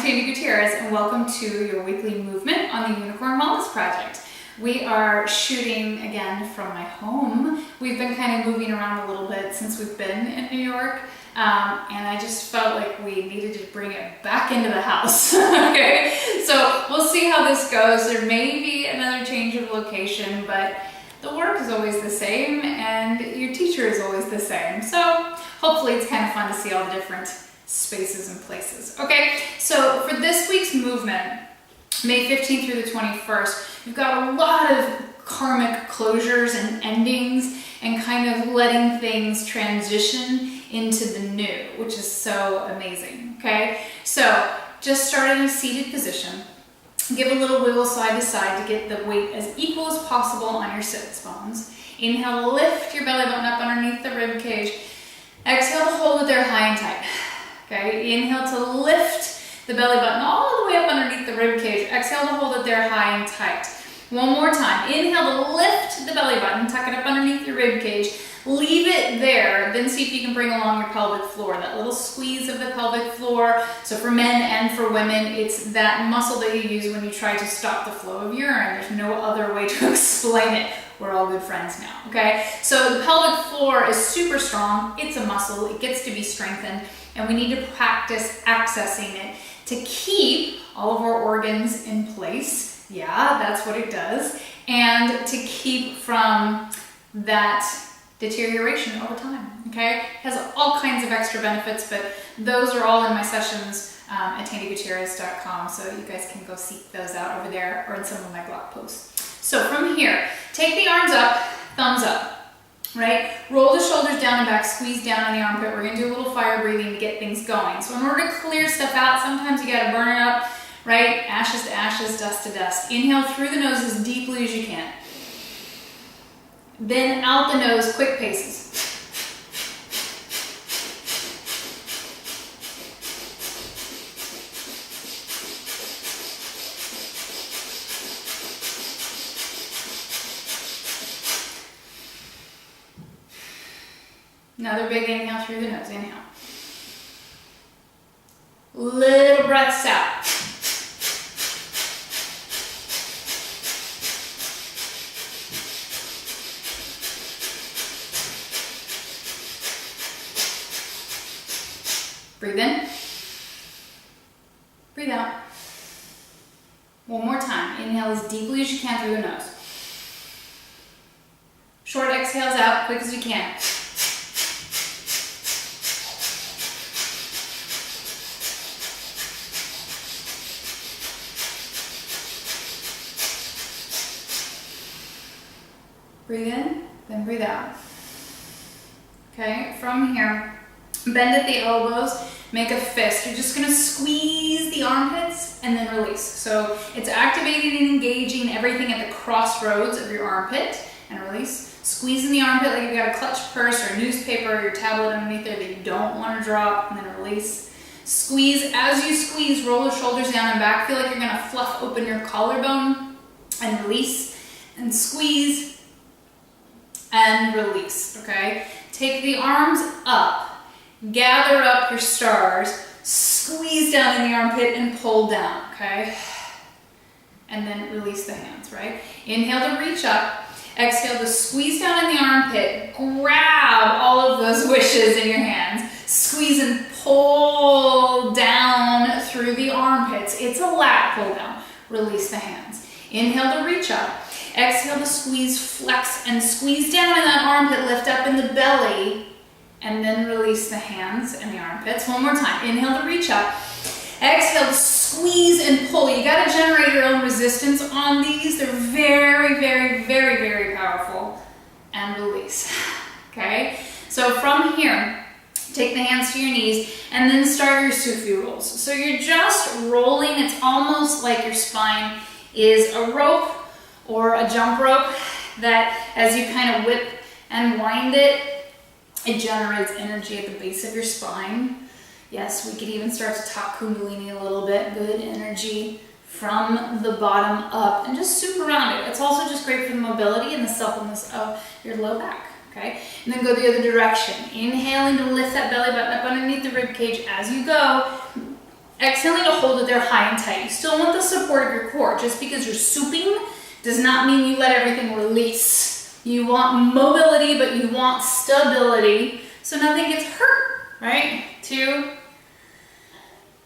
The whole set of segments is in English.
Tandy Gutierrez, and welcome to your weekly movement on the Unicorn Wellness Project. We are shooting again from my home. We've been kind of moving around a little bit since we've been in New York, and I just felt like we needed to bring it back into the house. Okay, so we'll see how this goes. There may be another change of location, but the work is always the same and your teacher is always the same. So hopefully it's kind of fun to see all the different spaces and places. Okay, so for this week's movement, May 15th through the 21st, we've got a lot of karmic closures and endings and kind of letting things transition into the new, which is so amazing. Okay, so just start in a seated position. Give a little wiggle side to side to get the weight as equal as possible on your sits bones. Inhale, lift your belly button up underneath the rib cage. Exhale to hold it there high and tight. Okay, inhale to lift the belly button all the way up underneath the rib cage. Exhale to hold it there high and tight. One more time. Inhale to lift the belly button, tuck it up underneath your rib cage. Leave it there, then see if you can bring along your pelvic floor, that little squeeze of the pelvic floor. So for men and for women, it's that muscle that you use when you try to stop the flow of urine. There's no other way to explain it. We're all good friends now, okay? So the pelvic floor is super strong. It's a muscle. It gets to be strengthened, and we need to practice accessing it to keep all of our organs in place. Yeah, that's what it does. And to keep from that deterioration over time, okay? It has all kinds of extra benefits, but those are all in my sessions at tandygutierrez.com, so you guys can go seek those out over there or in some of my blog posts. So from here, take the arms up, thumbs up, right? Roll the shoulders down and back, squeeze down on the armpit. We're gonna do a little fire breathing to get things going. So in order to clear stuff out, sometimes you gotta burn it up, right? Ashes to ashes, dust to dust. Inhale through the nose as deeply as you can. Then out the nose, quick paces. Another big inhale through the nose, inhale. Little breaths out. Breathe in, breathe out. One more time. Inhale as deeply as you can through the nose. Short exhales out, quick as you can. Breathe in, then breathe out. Okay, from here, bend at the elbows, make a fist. You're just gonna squeeze the armpits and then release. So it's activating and engaging everything at the crossroads of your armpit and release. Squeeze in the armpit like you've got a clutch purse or a newspaper or your tablet underneath there that you don't wanna drop, and then release. Squeeze. As you squeeze, roll the shoulders down and back. Feel like you're gonna fluff open your collarbone and release, and squeeze and release, okay? Take the arms up. Gather up your stars, squeeze down in the armpit and pull down, okay? And then release the hands, right? Inhale to reach up. Exhale to squeeze down in the armpit. Grab all of those wishes in your hands. Squeeze and pull down through the armpits. It's a lat pull down. Release the hands. Inhale to reach up. Exhale to squeeze, flex, and squeeze down in that armpit. Lift up in the belly. And then release the hands and the armpits. One more time. Inhale to reach up. Exhale to squeeze and pull. You got to generate your own resistance on these. They're very, very, very, very powerful. And release. Okay? So from here, take the hands to your knees and then start your Sufi rolls. So you're just rolling. It's almost like your spine is a rope or a jump rope that as you kind of whip and wind it, it generates energy at the base of your spine. Yes, we could even start to talk Kundalini a little bit. Good energy from the bottom up and just soup around it. It's also just great for the mobility and the suppleness of your low back. Okay, and then go the other direction. Inhaling to lift that belly button up underneath the rib cage as you go. Exhaling to hold it there high and tight. You still want the support of your core. Just because you're souping does not mean you let everything release. You want mobility, but you want stability so nothing gets hurt, right? 2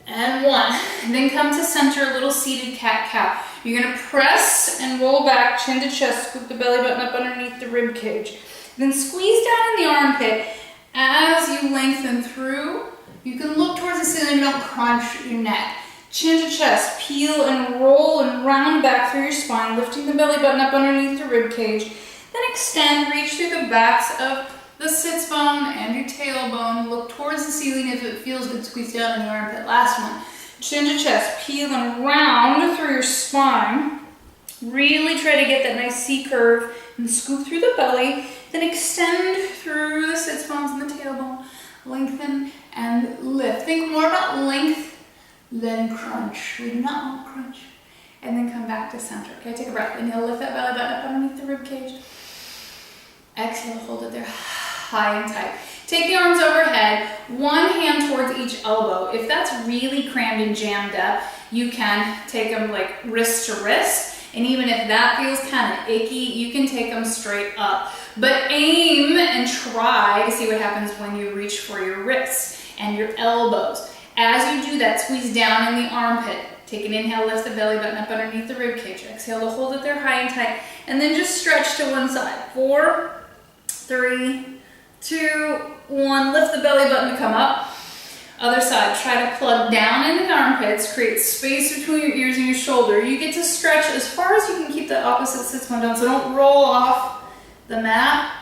and 1. And then come to center, little seated cat-cow. You're gonna press and roll back, chin to chest, scoop the belly button up underneath the rib cage. Then squeeze down in the armpit. As you lengthen through, you can look towards the ceiling, don't crunch your neck. Chin to chest, peel and roll and round back through your spine, lifting the belly button up underneath the rib cage. Then extend, reach through the backs of the sits bone and your tailbone. Look towards the ceiling if it feels good. Squeeze down in the armpit. Last one. Chin to chest, peel and round through your spine. Really try to get that nice C curve and scoop through the belly. Then extend through the sits bones and the tailbone. Lengthen and lift. Think more about length than crunch. We do not want crunch. And then come back to center. Okay, take a breath. Inhale, lift that belly button up underneath the rib cage. Exhale, hold it there high and tight. Take the arms overhead, one hand towards each elbow. If that's really crammed and jammed up, you can take them like wrist to wrist. And even if that feels kind of icky, you can take them straight up. But aim and try to see what happens when you reach for your wrists and your elbows. As you do that, squeeze down in the armpit. Take an inhale, lift the belly button up underneath the rib cage. Exhale to hold it there high and tight. And then just stretch to one side. 4, 3, 2, 1. Lift the belly button to come up. Other side, try to plug down in the armpits, create space between your ears and your shoulder. You get to stretch as far as you can keep the opposite sits bone down, so don't roll off the mat.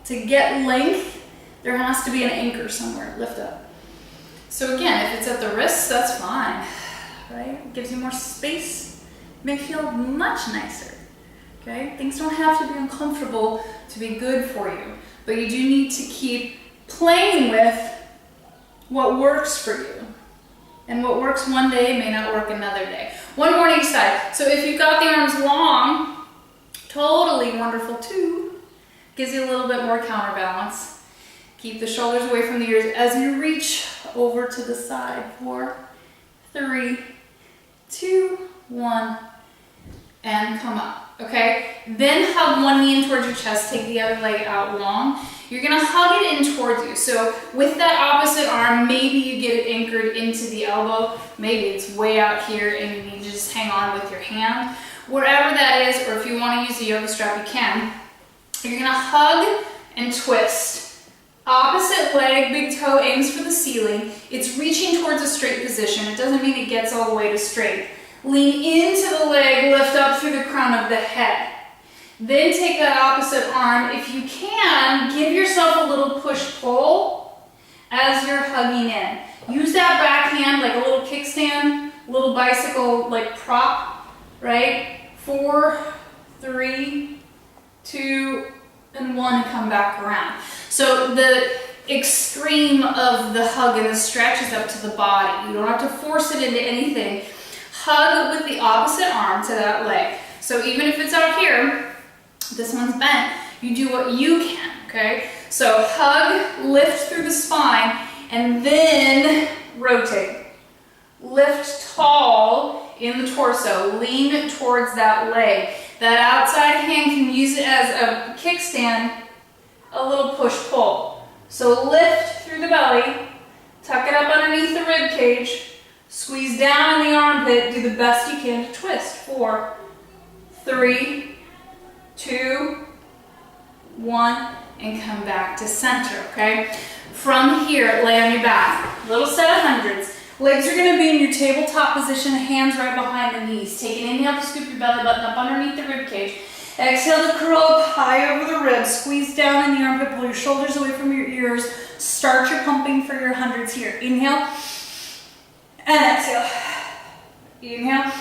To get length, there has to be an anchor somewhere. Lift up. So again, if it's at the wrists, that's fine, right? It gives you more space. It may feel much nicer, okay? Things don't have to be uncomfortable to be good for you, but you do need to keep playing with what works for you. And what works one day may not work another day. One more on each side. So if you've got the arms long, totally wonderful too. Gives you a little bit more counterbalance. Keep the shoulders away from the ears as you reach over to the side. 4, 3, 2, 1, and come up, okay? Then hug one knee in towards your chest, take the other leg out long. You're gonna hug it in towards you. So with that opposite arm, maybe you get it anchored into the elbow. Maybe it's way out here and you need to just hang on with your hand. Wherever that is, or if you wanna use the yoga strap, you can. You're gonna hug and twist. Opposite leg, big toe aims for the ceiling. It's reaching towards a straight position. It doesn't mean it gets all the way to straight. Lean into the leg, lift up through the crown of the head. Then take that opposite arm. If you can, give yourself a little push-pull as you're hugging in. Use that back hand like a little kickstand, little bicycle like prop, right? 4, 3, 2, and 1, and come back around. So the extreme of the hug and the stretch is up to the body. You don't have to force it into anything. Hug with the opposite arm to that leg. So even if it's out here, this one's bent, you do what you can, okay? So hug, lift through the spine, and then rotate. Lift tall in the torso, lean towards that leg. That outside hand can use it as a kickstand, a little push-pull. So lift through the belly, tuck it up underneath the rib cage, squeeze down in the armpit, do the best you can to twist. 4, 3, 2, 1, and come back to center, okay? From here, lay on your back. Little set of hundreds. Legs are gonna be in your tabletop position, hands right behind the knees. Take an inhale to scoop your belly button up underneath the rib cage. Exhale to curl up high over the ribs. Squeeze down in the armpit, pull your shoulders away from your ears. Start your pumping for your hundreds here. Inhale, and exhale. Inhale,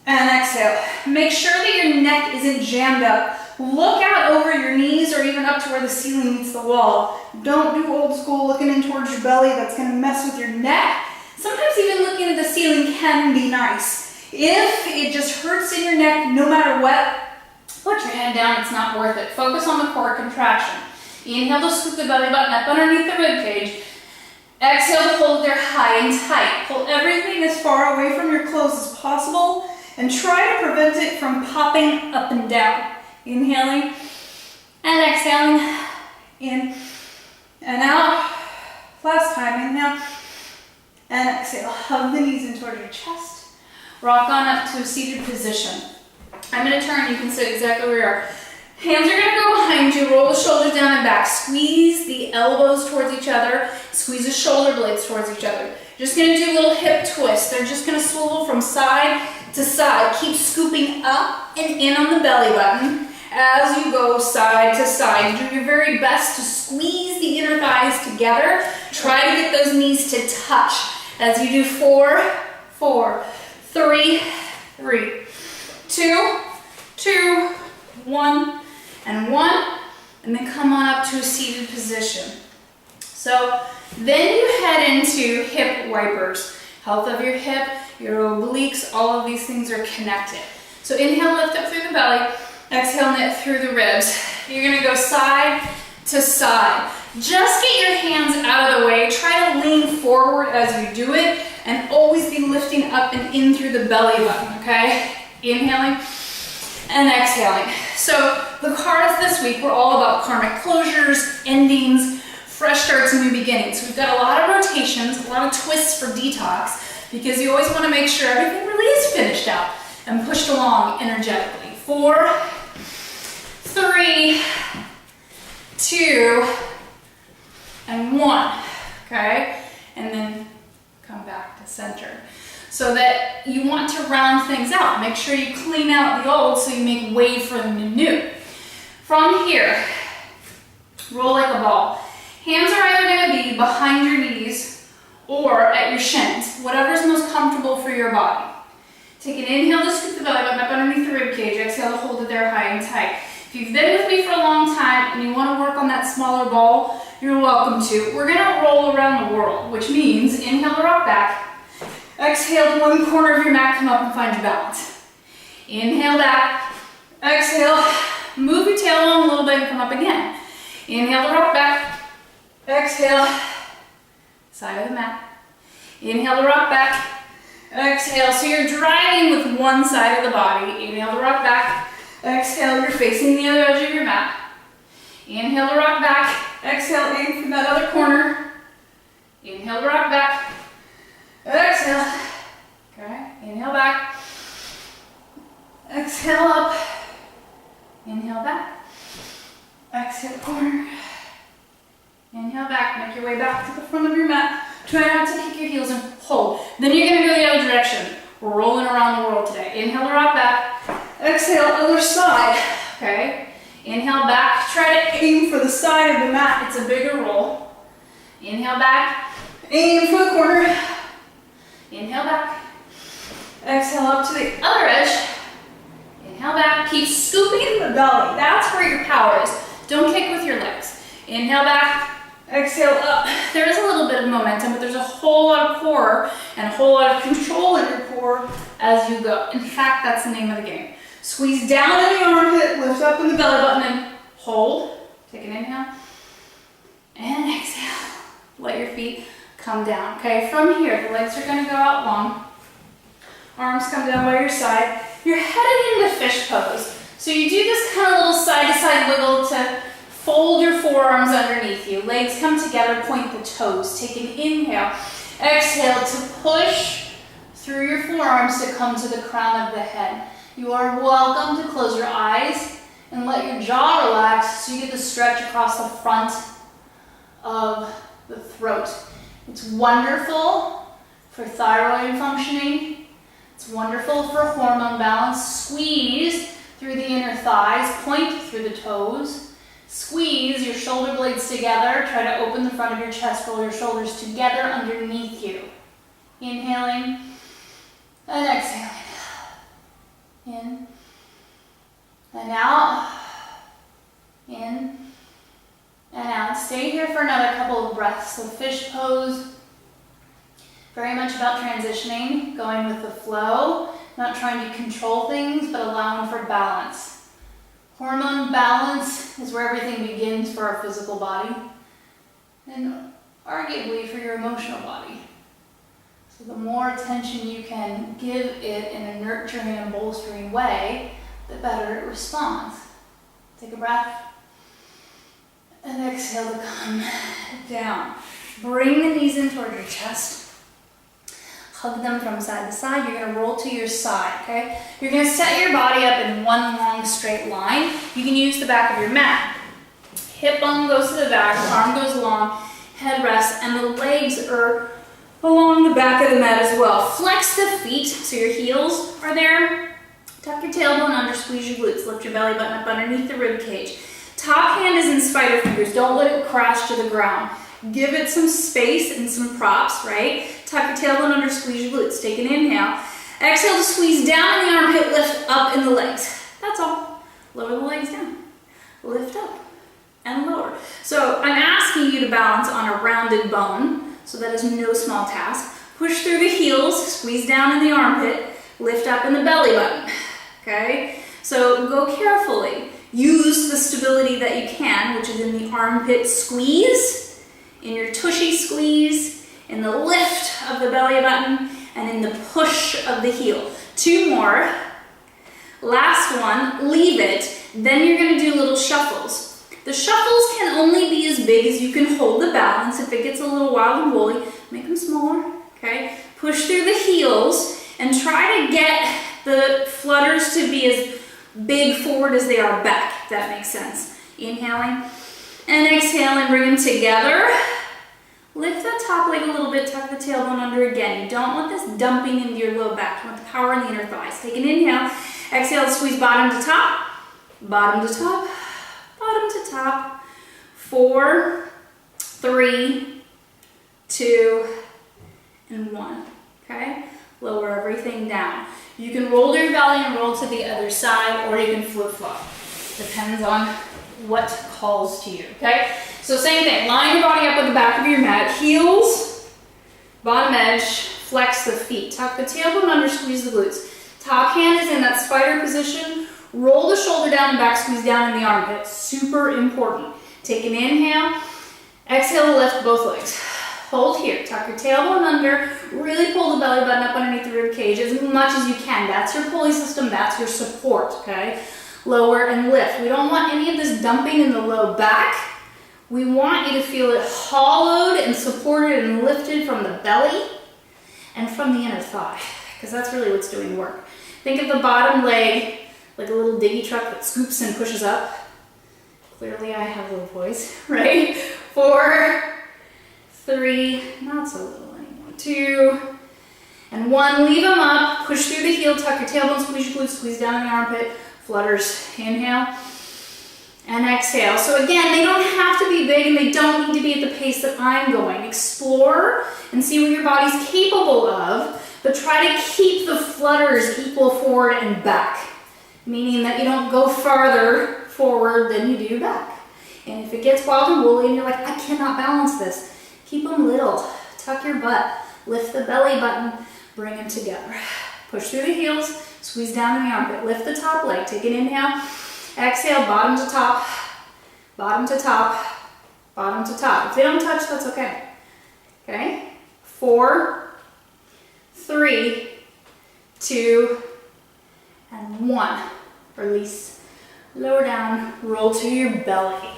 and exhale. Make sure that your neck isn't jammed up. Look out over your knees or even up to where the ceiling meets the wall. Don't do old school looking in towards your belly. That's gonna mess with your neck. Sometimes even looking at the ceiling can be nice. If it just hurts in your neck, no matter what, put your head down, it's not worth it. Focus on the core contraction. Inhale to scoop the belly button up underneath the rib cage. Exhale, hold there high and tight. Pull everything as far away from your clothes as possible and try to prevent it from popping up and down. Inhaling and exhaling. In and out. Last time, inhale and exhale. Hug the knees in towards your chest. Rock on up to a seated position. I'm going to turn, you can sit exactly where you are. Hands are going to go behind you, roll the shoulders down and back. Squeeze the elbows towards each other. Squeeze the shoulder blades towards each other. Just going to do little hip twists. They're just going to swivel from side to side. Keep scooping up and in on the belly button as you go side to side. Do your very best to squeeze the inner thighs together. Try to get those knees to touch as you do 4, 4, 3, 3, 2, 2, 1, and 1, and then come on up to a seated position. So then you head into hip wipers. Health of your hip, your obliques, all of these things are connected. So inhale, lift up through the belly. Exhale, knit through the ribs. You're going to go side to side. Just get your hands out of the way. Try to lean forward as you do it and always be lifting up and in through the belly button, okay? Inhaling and exhaling. So the cards this week were all about karmic closures, endings, fresh starts, and new beginnings. We've got a lot of rotations, a lot of twists for detox because you always want to make sure everything really is finished out and pushed along energetically. 4, 3, 2, and 1, okay? And then come back to center. So that you want to round things out. Make sure you clean out the old so you make way for the new. From here, roll like a ball. Hands are either going to be behind your knees or at your shins, whatever's most comfortable for your body. Take an inhale to scoop the belly button up underneath the rib cage. Exhale to hold it there high and tight. If you've been with me for a long time and you want to work on that smaller ball, you're welcome to. We're going to roll around the world, which means inhale to rock back. Exhale to one corner of your mat, come up and find your balance. Inhale back. Exhale, move your tail along a little bit and come up again. Inhale to rock back. Exhale, side of the mat. Inhale to rock back. Exhale, so you're driving with one side of the body. Inhale to rock back. Exhale, you're facing the other edge of your mat. Inhale to rock back. Exhale, aim from that other corner. Inhale to rock back. Exhale. Okay, inhale back. Exhale up. Inhale back. Exhale corner. Inhale back. Make your way back to the front of your mat. Try not to kick your heels and hold. Then you're going to go the other direction. We're rolling around the world today. Inhale to rock back. Exhale, other side. Okay. Inhale back. Try to aim for the side of the mat. It's a bigger roll. Inhale back. Aim for the corner. Inhale back. Exhale up to the other edge. Inhale back. Keep scooping the belly. That's where your power is. Don't kick with your legs. Inhale back. Exhale up. There is a little bit of momentum, but there's a whole lot of core and a whole lot of control in your core as you go. In fact, that's the name of the game. Squeeze down in the armpit, lift up in the belly button, and hold. Take an inhale. And exhale. Let your feet come down. Okay, from here, the legs are going to go out long. Arms come down by your side. You're headed into fish pose. So you do this kind of little side-to-side wiggle to fold your forearms underneath you. Legs come together, point the toes. Take an inhale. Exhale to push through your forearms to come to the crown of the head. You are welcome to close your eyes and let your jaw relax so you get the stretch across the front of the throat. It's wonderful for thyroid functioning. It's wonderful for hormone balance. Squeeze through the inner thighs, point through the toes. Squeeze your shoulder blades together. Try to open the front of your chest, roll your shoulders together underneath you. Inhaling and exhaling. In and out. In and out. Stay here for another couple of breaths. So fish pose, very much about transitioning, going with the flow, not trying to control things, but allowing for balance. Hormone balance is where everything begins for our physical body. And arguably for your emotional body. So the more attention you can give it in a nurturing and bolstering way, the better it responds. Take a breath. And exhale to come down. Bring the knees in toward your chest. Hug them from side to side. You're going to roll to your side, okay? You're going to set your body up in one long straight line. You can use the back of your mat. Hip bone goes to the back, arm goes long, head rests, and the legs are along the back of the mat as well. Flex the feet so your heels are there. Tuck your tailbone under, squeeze your glutes. Lift your belly button up underneath the rib cage. Top hand is in spider fingers. Don't let it crash to the ground. Give it some space and some props, right? Tuck your tailbone under, squeeze your glutes. Take an inhale. Exhale to squeeze down in the armpit, lift up in the legs. That's all. Lower the legs down. Lift up and lower. So I'm asking you to balance on a rounded bone, so that is no small task. Push through the heels, squeeze down in the armpit, lift up in the belly button, okay? So go carefully. Use the stability that you can, which is in the armpit squeeze, in your tushy squeeze, in the lift of the belly button, and in the push of the heel. 2 more. Last one, leave it. Then you're gonna do little shuffles. The shuffles can only be as big as you can hold the balance. If it gets a little wild and woolly, make them smaller, okay? Push through the heels and try to get the flutters to be as big forward as they are back, if that makes sense. Inhaling and exhaling, bring them together. Lift the top leg a little bit, tuck the tailbone under again. You don't want this dumping into your low back. You want the power in the inner thighs. Take an inhale, exhale to squeeze bottom to top, bottom to top, bottom to top. 4, 3, 2, and 1, okay? Lower everything down. You can roll your belly and roll to the other side, or you can flip-flop. Depends on what calls to you, okay? So same thing, line your body up with the back of your mat, heels, bottom edge, flex the feet, tuck the tailbone under, squeeze the glutes. Top hand is in that spider position, roll the shoulder down and back, squeeze down in the armpit, super important. Take an inhale, exhale to lift both legs. Hold here, tuck your tailbone under, really pull the belly button up underneath the rib cage as much as you can. That's your pulley system, that's your support, okay? Lower and lift. We don't want any of this dumping in the low back. We want you to feel it hollowed and supported and lifted from the belly and from the inner thigh, because that's really what's doing work. Think of the bottom leg like a little diggy truck that scoops and pushes up. Clearly I have a little voice, right? 4, 3, not so little anymore, 2, and 1. Leave them up, push through the heel, tuck your tailbone, squeeze your glutes, squeeze down in the armpit, flutters, inhale, and exhale. So again, they don't have to be big and they don't need to be at the pace that I'm going. Explore and see what your body's capable of, but try to keep the flutters equal forward and back, meaning that you don't go farther forward than you do back. And if it gets wild and woolly and you're like, I cannot balance this, keep them little. Tuck your butt, lift the belly button, bring them together. Push through the heels, squeeze down in the armpit, lift the top leg, take an inhale, exhale, bottom to top, bottom to top, bottom to top. If they don't touch, that's okay. Okay? 4, 3, 2, and 1. Release, lower down, roll to your belly.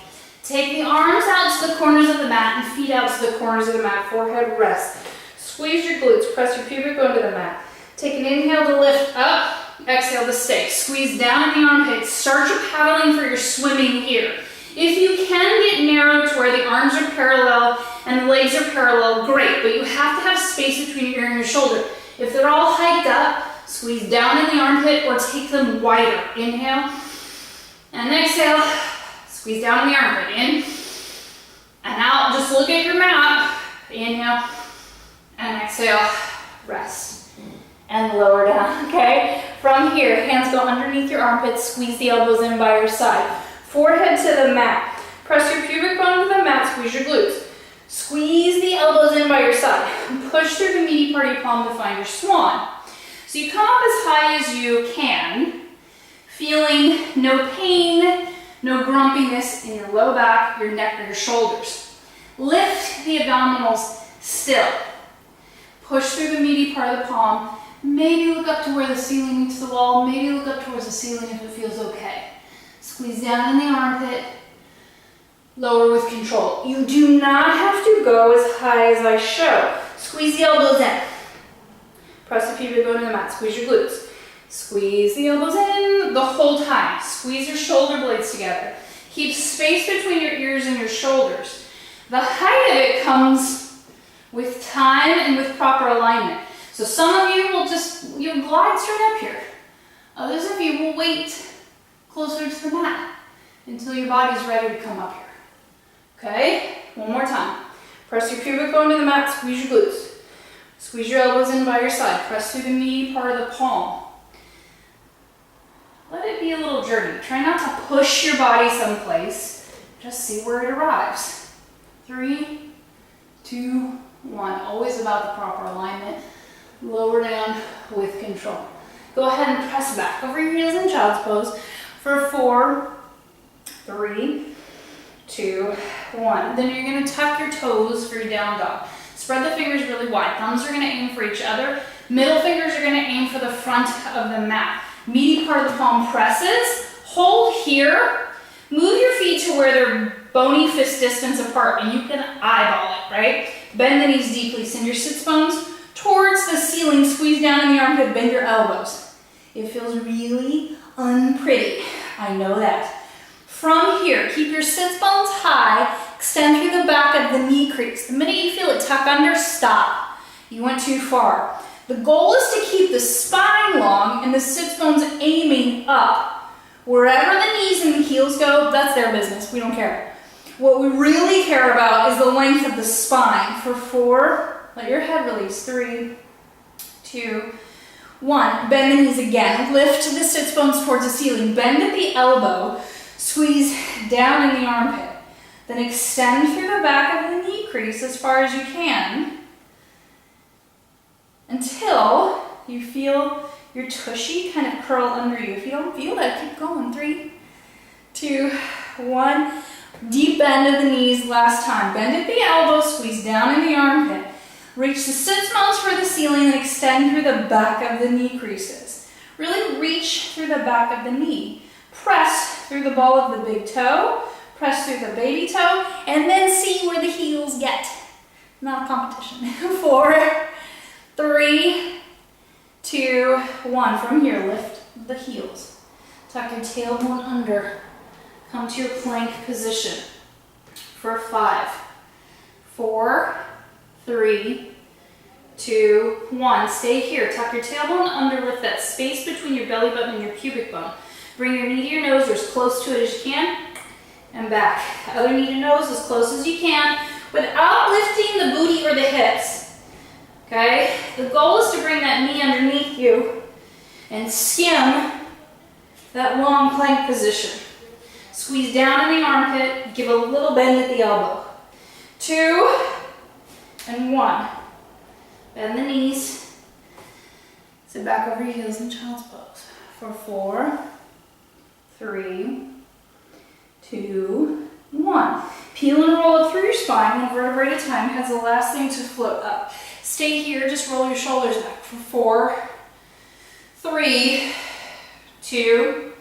Take the arms out to the corners of the mat and feet out to the corners of the mat, forehead rest. Squeeze your glutes, press your pubic bone to the mat. Take an inhale to lift up, exhale to stay. Squeeze down in the armpits. Start your paddling for your swimming here. If you can get narrow to where the arms are parallel and the legs are parallel, great, but you have to have space between your ear and your shoulder. If they're all hiked up, squeeze down in the armpit or take them wider. Inhale and exhale. Squeeze down in the armpit. In and out. Just look at your mat. Inhale and exhale. Rest and lower down, okay? From here, hands go underneath your armpits. Squeeze the elbows in by your side. Forehead to the mat. Press your pubic bone to the mat. Squeeze your glutes. Squeeze the elbows in by your side. And push through the meaty part of your palm to find your swan. So you come up as high as you can, feeling no pain, no grumpiness in your low back, your neck, or your shoulders. Lift the abdominals still. Push through the meaty part of the palm. Maybe look up to where the ceiling meets the wall. Maybe look up towards the ceiling if it feels okay. Squeeze down in the armpit. Lower with control. You do not have to go as high as I show. Squeeze the elbows in. Press the pubic bone to the mat. Squeeze your glutes. Squeeze the elbows in the whole time. Squeeze your shoulder blades together. Keep space between your ears and your shoulders. The height of it comes with time and with proper alignment. So some of you will you'll glide straight up here. Others of you will wait closer to the mat until your body's ready to come up here. Okay, one more time. Press your pubic bone to the mat, squeeze your glutes. Squeeze your elbows in by your side. Press through the meaty part of the palm. Let it be a little journey. Try not to push your body someplace. Just see where it arrives. 3, 2, 1. Always about the proper alignment. Lower down with control. Go ahead and press back over your heels in child's pose for 4, 3, 2, 1. Then you're going to tuck your toes for your down dog. Spread the fingers really wide. Thumbs are going to aim for each other. Middle fingers are going to aim for the front of the mat. Meaty part of the palm presses. Hold here. Move your feet to where they're bony fist distance apart, and you can eyeball it, right? Bend the knees deeply. Send your sits bones towards the ceiling. Squeeze down in the armpit. Bend your elbows. It feels really unpretty. I know that. From here, keep your sits bones high, extend through the back of the knee crease. The minute you feel it tuck under, stop. You went too far. The goal is to keep the spine long and the sits bones aiming up. Wherever the knees and the heels go, that's their business. We don't care. What we really care about is the length of the spine. For 4, let your head release. 3, 2, 1. Bend the knees again. Lift the sits bones towards the ceiling. Bend at the elbow. Squeeze down in the armpit. Then extend through the back of the knee crease as far as you can until you feel your tushy kind of curl under you. If you don't feel that, keep going. 3, 2, 1. Deep bend of the knees last time. Bend at the elbow, squeeze down in the armpit. Reach the sits bones for the ceiling and extend through the back of the knee creases. Really reach through the back of the knee. Press through the ball of the big toe, press through the baby toe, and then see where the heels get. Not a competition. 4, 3, 2, 1. From here, lift the heels. Tuck your tailbone under. Come to your plank position for 5, 4, 3, 2, 1. Stay here. Tuck your tailbone under, lift that space between your belly button and your pubic bone. Bring your knee to your nose or as close to it as you can, and back. Other knee to nose as close as you can without lifting the booty or the hips. Okay? The goal is to bring that knee underneath you and skim that long plank position. Squeeze down in the armpit, give a little bend at the elbow. 2 and 1. Bend the knees. Sit back over your heels in child's pose. For 4, 3, 2, 1. Peel and roll up through your spine, one vertebrae at a time. Has the last thing to float up. Stay here, just roll your shoulders back for 4, 3, 2,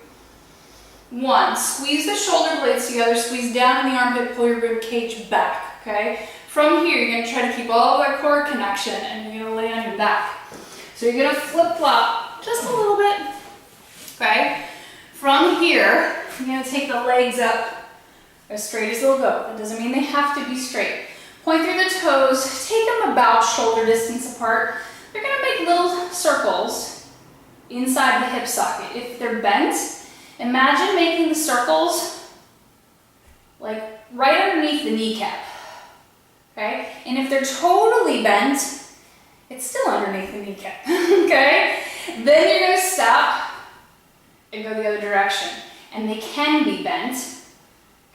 1. Squeeze the shoulder blades together, squeeze down in the armpit, pull your rib cage back, okay? From here, you're gonna try to keep all of that core connection and you're gonna lay on your back. So you're gonna flip-flop just a little bit, okay? From here, you're gonna take the legs up as straight as they'll go. That doesn't mean they have to be straight. Point through the toes, take them about shoulder distance apart. They're gonna make little circles inside the hip socket. If they're bent, imagine making the circles like right underneath the kneecap, okay? And if they're totally bent, it's still underneath the kneecap, okay? Then you're gonna stop and go the other direction. And they can be bent,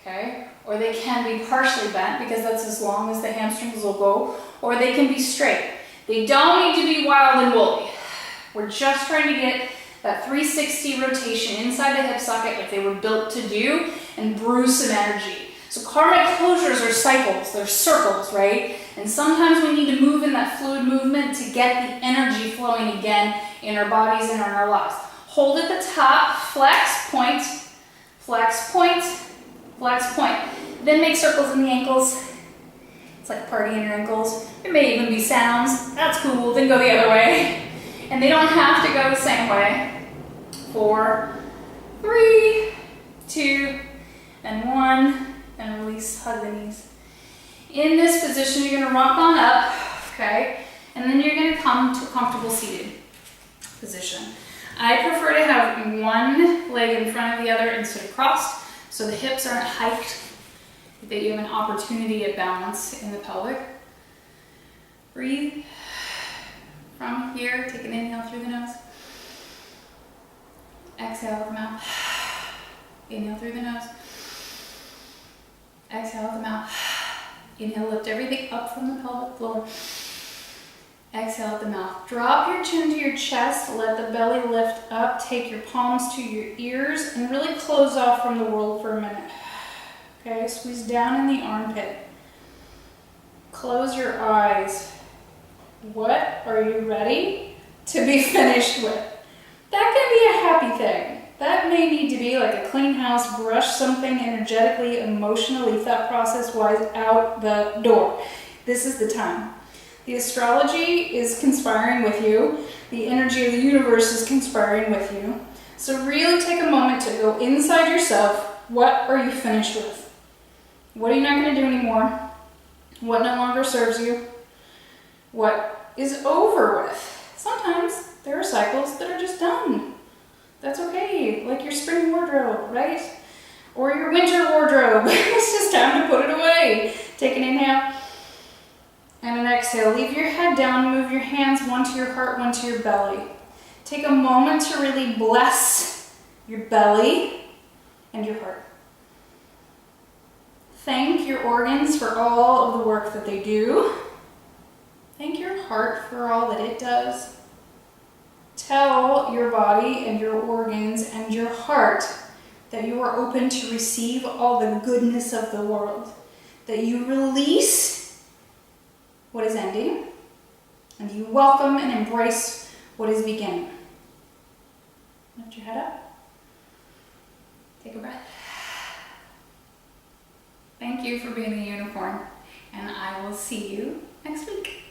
okay? Or they can be partially bent because that's as long as the hamstrings will go, or they can be straight. They don't need to be wild and woolly. We're just trying to get that 360 rotation inside the hip socket like they were built to do and brew some energy. So karmic closures are cycles, they're circles, right? And sometimes we need to move in that fluid movement to get the energy flowing again in our bodies and in our lives. Hold at the top, flex, point, flex, point, flex, point. Then make circles in the ankles. It's like a party in your ankles. There may even be sounds. That's cool. Then go the other way. And they don't have to go the same way. 4, 3, 2, and 1. And release, hug the knees. In this position, you're going to rock on up, okay? And then you're going to come to a comfortable seated position. I prefer to have one leg in front of the other instead of crossed, so the hips aren't hiked, that you have an opportunity at balance in the pelvic. Breathe from here. Take an inhale through the nose. Exhale with the mouth. Inhale through the nose. Exhale with the mouth. Inhale, lift everything up from the pelvic floor. Exhale with the mouth. Drop your chin to your chest. Let the belly lift up. Take your palms to your ears and really close off from the world for a minute. Okay, squeeze down in the armpit. Close your eyes. What are you ready to be finished with? That can be a happy thing. That may need to be like a clean house, brush something energetically, emotionally, thought process-wise out the door. This is the time. The astrology is conspiring with you. The energy of the universe is conspiring with you. So really take a moment to go inside yourself. What are you finished with? What are you not going to do anymore? What no longer serves you? What is over with? Sometimes there are cycles that are just done. That's okay, like your spring wardrobe, right? Or your winter wardrobe. It's just time to put it away. Take an inhale and an exhale. Leave your head down, move your hands, one to your heart, one to your belly. Take a moment to really bless your belly and your heart. Thank your organs for all of the work that they do. Thank your heart for all that it does. Tell your body and your organs and your heart that you are open to receive all the goodness of the world. That you release what is ending and you welcome and embrace what is beginning. Lift your head up. Take a breath. Thank you for being a unicorn, and I will see you next week.